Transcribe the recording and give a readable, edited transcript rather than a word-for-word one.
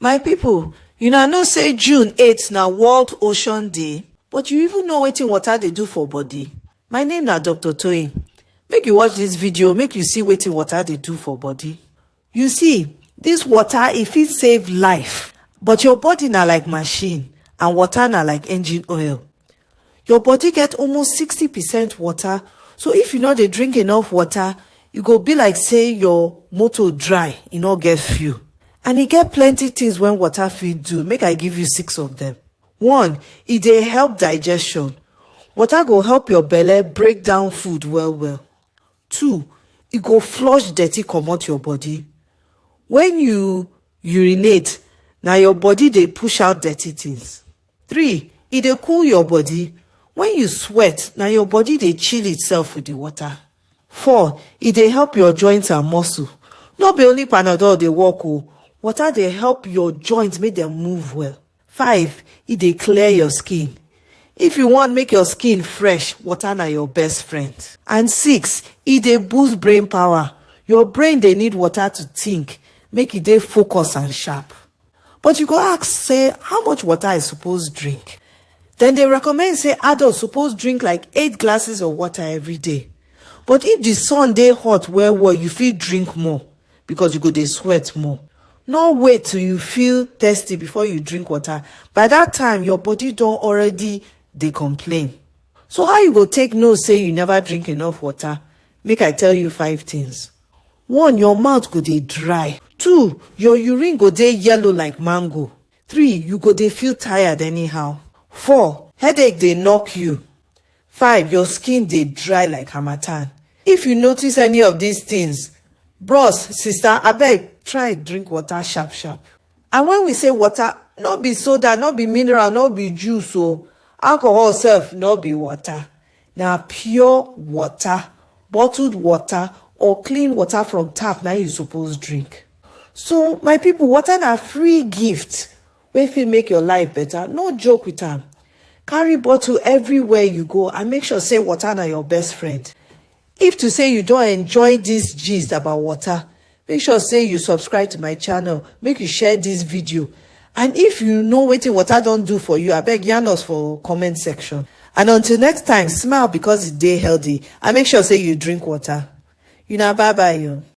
My people, you know say June 8th na World Ocean Day, but you even know wetin water dey do for body? My name na Dr. Toyin. Make you watch this video, make you see wetin water dey do for body. You see, this water e fit save life, but your body na like machine and water na like engine oil. Your body get almost 60% water, so if you no dey drink enough water, e go be like say your motor dry, e no get fuel. And e get plenty things when water fit do. Make I give you 6 of them. 1, e dey help digestion. Water go help your belle break down food well. 2, e go flush dirty comot your body. When you urinate, na your body dey push out dirty things. 3, e dey cool your body. When you sweat, na your body dey chill itself with the water. 4, e dey help your joints and muscle. No be only Panadol dey work o. Water dey help your joints make them move well. 5, e dey clear your skin. If you want make your skin fresh, water na your best friend. And 6, e dey boost brain power. Your brain dey need water to think, make e dey focus and sharp. But you go ask, say, how much water I suppose drink? Then they recommend say adults suppose drink like 8 glasses of water every day. But if the sun dey hot well, you fit drink more because you go dey sweat more. No wait till you feel thirsty before you drink water. By that time, your body don already dey complain. So how you go take know say you never drink enough water? Make I tell you 5 things. 1, your mouth go dey dry. 2, your urine go dey yellow like mango. 3, you go dey feel tired anyhow. 4, headache dey knock you. 5, your skin dey dry like harmattan. If you notice any of these things, bros, sister, abeg try drink water sharp. And when we say water, no be soda, no be mineral, no be juice o. Alcohol sef no be water. Na pure water, bottled water or clean water from tap na you suppose drink. So my people, water na free gift wey fit make your life better. No joke with am. Carry bottle everywhere you go and make sure say water na your best friend. If to say you don't enjoy this gist about water, make sure say you subscribe to my channel, make you share this video. And if you know wetin water don do for you, abeg yarn us for comment section. And until next time, smile because it dey healthy and make sure say you drink water. Una bye bye.